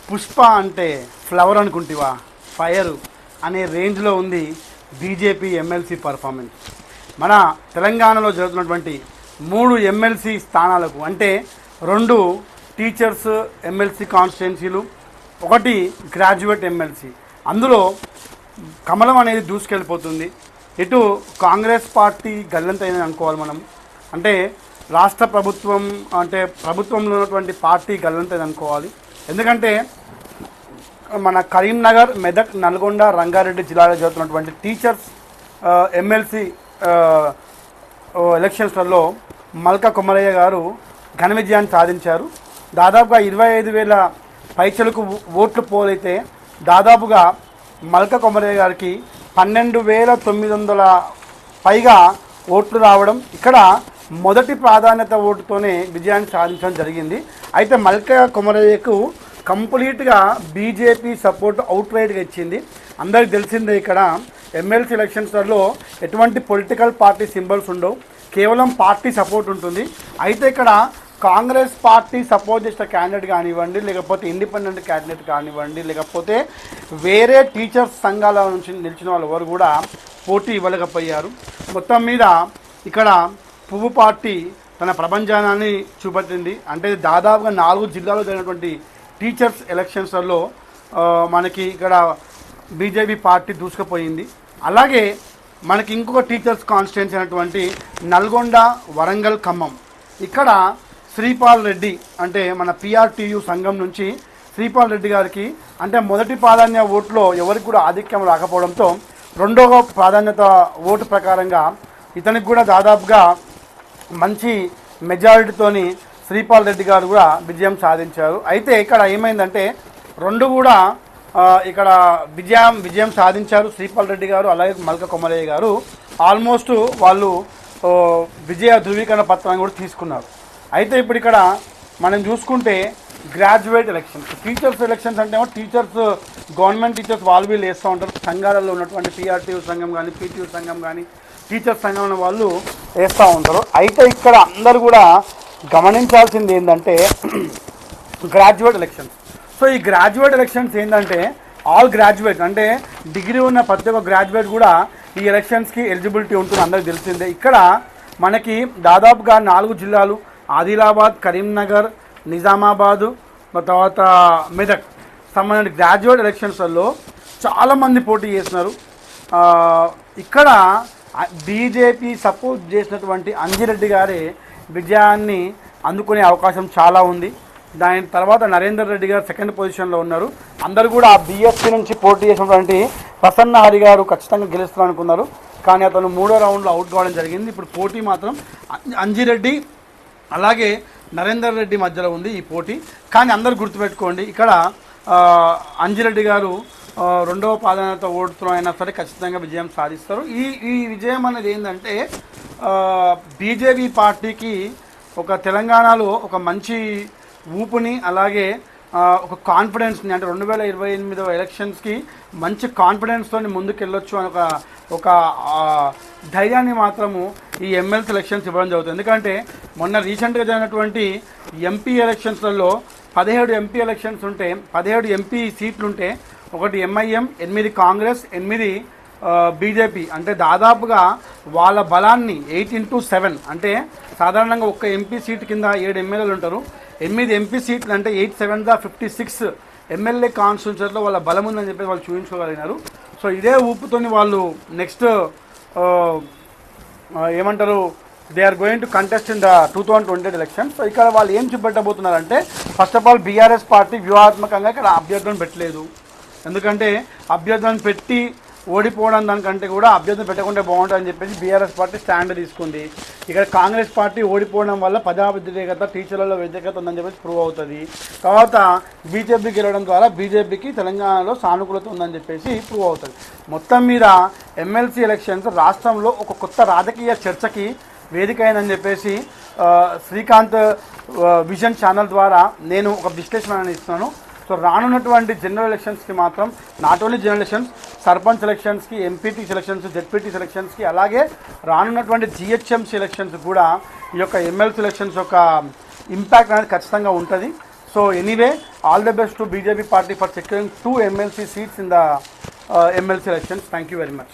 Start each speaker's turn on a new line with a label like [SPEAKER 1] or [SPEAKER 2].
[SPEAKER 1] పుష్ప అంటే ఫ్లవర్ అనుకుంటివా, ఫైర్ అనే రేంజ్లో ఉంది బీజేపీ ఎమ్మెల్సీ పర్ఫార్మెన్స్. మన తెలంగాణలో జరుగుతున్నటువంటి 3 ఎమ్మెల్సీ స్థానాలకు, అంటే 2 టీచర్స్ ఎమ్మెల్సీ కాన్స్టిట్యున్సీలు, 1 గ్రాడ్యుయేట్ ఎమ్మెల్సీ, అందులో కమలం అనేది దూసుకెళ్ళిపోతుంది. ఇటు కాంగ్రెస్ పార్టీ గల్లంతైందని అనుకోవాలి మనం. అంటే రాష్ట్ర ప్రభుత్వం, అంటే ప్రభుత్వంలో ఉన్నటువంటి పార్టీ గల్లంతైందని అనుకోవాలి. ఎందుకంటే మన కరీంనగర్, మెదక్, నల్గొండ, రంగారెడ్డి జిల్లాలో జరుగుతున్నటువంటి టీచర్స్ ఎమ్మెల్సీ ఎలక్షన్స్లలో మల్కా కొమరయ్య గారు ఘన విజయాన్ని సాధించారు. దాదాపుగా 25,000 పైచలకు ఓట్లు పోలైతే దాదాపుగా మల్కా కొమరయ్య గారికి 12,900 పైగా ఓట్లు రావడం, ఇక్కడ మొదటి ప్రాధాన్యత ఓటుతోనే విజయాన్ని సాధించడం జరిగింది. అయితే మల్కా కొమరయ్యకు కంప్లీట్గా బీజేపీ సపోర్ట్ అవుట్ రైట్గా ఇచ్చింది. అందరికి తెలిసిందే, ఇక్కడ ఎమ్మెల్సీ ఎలక్షన్స్లో ఎటువంటి పొలిటికల్ పార్టీ సింబల్స్ ఉండవు, కేవలం పార్టీ సపోర్ట్ ఉంటుంది. అయితే ఇక్కడ కాంగ్రెస్ పార్టీ సపోర్ట్ చేసిన క్యాండిడేట్ కానివ్వండి, లేకపోతే ఇండిపెండెంట్ క్యాండిడేట్ కానివ్వండి, లేకపోతే వేరే టీచర్స్ సంఘాల నుంచి నిలిచిన వాళ్ళు ఎవరు కూడా పోటీ ఇవ్వలేకపోయారు. మొత్తం మీద ఇక్కడ పువ్వు పార్టీ తన ప్రభంజనాన్ని చూపెట్టింది. అంటే దాదాపుగా 4 జిల్లాలో జరిగినటువంటి టీచర్స్ ఎలక్షన్స్లలో మనకి ఇక్కడ బీజేపీ పార్టీ దూసుకుపోయింది. అలాగే మనకి ఇంకొక టీచర్స్ కాన్స్టిట్యున్సీ అయినటువంటి నల్గొండ, వరంగల్, ఖమ్మం, ఇక్కడ శ్రీపాల్ రెడ్డి, అంటే మన పిఆర్టీయు సంఘం నుంచి శ్రీపాల్ రెడ్డి గారికి, అంటే మొదటి ప్రాధాన్యత ఓటులో ఎవరికి కూడా ఆధిక్యం రాకపోవడంతో రెండవ ప్రాధాన్యత ఓటు ప్రకారంగా ఇతనికి కూడా దాదాపుగా మంచి మెజారిటీతోని శ్రీపాల్ రెడ్డి గారు కూడా విజయం సాధించారు. అయితే ఇక్కడ ఏమైందంటే 2 కూడా ఇక్కడ విజయం సాధించారు. శ్రీపాల్ రెడ్డి గారు అలాగే మల్కా కొమరయ్య గారు ఆల్మోస్ట్ వాళ్ళు విజయ ధృవీకరణ పత్రాన్ని కూడా తీసుకున్నారు. అయితే ఇప్పుడు ఇక్కడ మనం చూసుకుంటే గ్రాడ్యుయేట్ ఎలక్షన్స్, టీచర్స్ ఎలక్షన్స్ అంటే టీచర్స్, గవర్నమెంట్ టీచర్స్ వాళ్ళు వీళ్ళు వేస్తూ ఉంటారు. సంఘాలలో ఉన్నటువంటి పిఆర్టీయూ సంఘం కానీ, పీటీయూ సంఘం కానీ, టీచర్స్ సంఘంలో వాళ్ళు వేస్తూ ఉంటారు. అయితే ఇక్కడ అందరూ కూడా గమనించాల్సింది ఏంటంటే గ్రాడ్యుయేట్ ఎలక్షన్స్. సో ఈ గ్రాడ్యుయేట్ ఎలక్షన్స్ ఏంటంటే ఆల్ గ్రాడ్యుయేట్, అంటే డిగ్రీ ఉన్న ప్రతి ఒక్క గ్రాడ్యుయేట్ కూడా ఈ ఎలక్షన్స్కి ఎలిజిబిలిటీ ఉంటుంది, అందరికి తెలిసిందే. ఇక్కడ మనకి దాదాపుగా 4 జిల్లాలు, ఆదిలాబాద్, కరీంనగర్, నిజామాబాదు, తర్వాత మెదక్ సంబంధించిన గ్రాడ్యుయేట్ ఎలక్షన్స్లో చాలామంది పోటీ చేస్తున్నారు. ఇక్కడ బీజేపీ సపోర్ట్ చేసినటువంటి అంజిరెడ్డి గారే విజయాన్ని అందుకునే అవకాశం చాలా ఉంది. దాని తర్వాత నరేందర్ రెడ్డి గారు సెకండ్ పొజిషన్లో ఉన్నారు. అందరూ కూడా ఆ బీఎస్పీ నుంచి పోటీ చేసినటువంటి ప్రసన్న హరి గారు ఖచ్చితంగా గెలుస్తారు అనుకున్నారు, కానీ అతను 3వ రౌండ్లో అవుట్ కావడం జరిగింది. ఇప్పుడు పోటీ మాత్రం అంజిరెడ్డి అలాగే నరేందర్ రెడ్డి మధ్యలో ఉంది ఈ పోటీ. కానీ అందరూ గుర్తుపెట్టుకోండి, ఇక్కడ అంజిరెడ్డి గారు 2వ ప్రాధాన్యత ఓటుతో అయినా సరే ఖచ్చితంగా విజయం సాధిస్తారు. ఈ విజయం అనేది ఏంటంటే బీజేపీ పార్టీకి ఒక తెలంగాణలో ఒక మంచి ఊపుని, అలాగే ఒక కాన్ఫిడెన్స్ని, అంటే 2028 ఎలక్షన్స్కి మంచి కాన్ఫిడెన్స్తో ముందుకెళ్ళొచ్చు అని ఒక ధైర్యాన్ని మాత్రము ఈ ఎమ్మెల్సీ ఎలక్షన్స్ ఇవ్వడం జరుగుతుంది. ఎందుకంటే మొన్న రీసెంట్గా జరిగినటువంటి ఎంపీ ఎలక్షన్స్లలో 17 ఎంపీ ఎలక్షన్స్ ఉంటే 17 ఎంపీ సీట్లుంటే 1 ఎంఐఎం, 8 కాంగ్రెస్, 8 బీజేపీ, అంటే దాదాపుగా వాళ్ళ బలాన్ని 8x7, అంటే సాధారణంగా ఒక్క ఎంపీ సీట్ కింద 7 ఎమ్మెల్యేలు ఉంటారు. 8 ఎంపీ సీట్లు అంటే 8×7 56 ఎమ్మెల్యే కాన్స్టిట్యూన్సీలో వాళ్ళ బలం ఉందని చెప్పి వాళ్ళు చూపించుకోగలిగినారు. సో ఇదే ఊపుతోని వాళ్ళు నెక్స్ట్ ఏమంటారు, they are going to contest in the 2028 elections. So ఇక్కడ వాళ్ళు ఏం చూపెట్టబోతున్నారంటే, first of all BRS party వ్యూహాత్మకంగా ఇక్కడ అభ్యర్థులను పెట్టలేదు. ఎందుకంటే అభ్యర్థులను పెట్టి ఓడిపోవడం దానికంటే కూడా అభ్యర్థులు పెట్టకుండా బాగుంటుందని చెప్పేసి బీఆర్ఎస్ పార్టీ స్టాండ్ తీసుకుంది. ఇక్కడ కాంగ్రెస్ పార్టీ ఓడిపోవడం వల్ల ప్రజా వ్యతిరేకత, టీచర్లలో వ్యతిరేకత ఉందని చెప్పేసి ప్రూవ్ అవుతుంది. తర్వాత బీజేపీ గెలవడం ద్వారా బీజేపీకి తెలంగాణలో సానుకూలత ఉందని చెప్పేసి ప్రూవ్ అవుతుంది. మొత్తం మీద ఎమ్మెల్సీ ఎలక్షన్స్ రాష్ట్రంలో ఒక కొత్త రాజకీయ చర్చకి వేదిక అయిందని చెప్పేసి శ్రీకాంత్ విజన్ ఛానల్ ద్వారా నేను ఒక విశ్లేషణ ఇస్తున్నాను. సో రానున్నటువంటి జనరల్ ఎలక్షన్స్కి మాత్రం not only general elections, sarpanch ఎలక్షన్స్కి, ఎంపీటీ సెలక్షన్స్, జెడ్పీటీ సెలక్షన్స్కి, అలాగే రానున్నటువంటి జిహెచ్ఎంసీ ఎలక్షన్స్ కూడా ఈ యొక్క ఎమ్మెల్సీ ఎలక్షన్స్ యొక్క ఇంపాక్ట్ అనేది ఖచ్చితంగా ఉంటుంది. So anyway, all the best to BJP party for securing 2 MLC seats in the MLC elections. Thank you very much.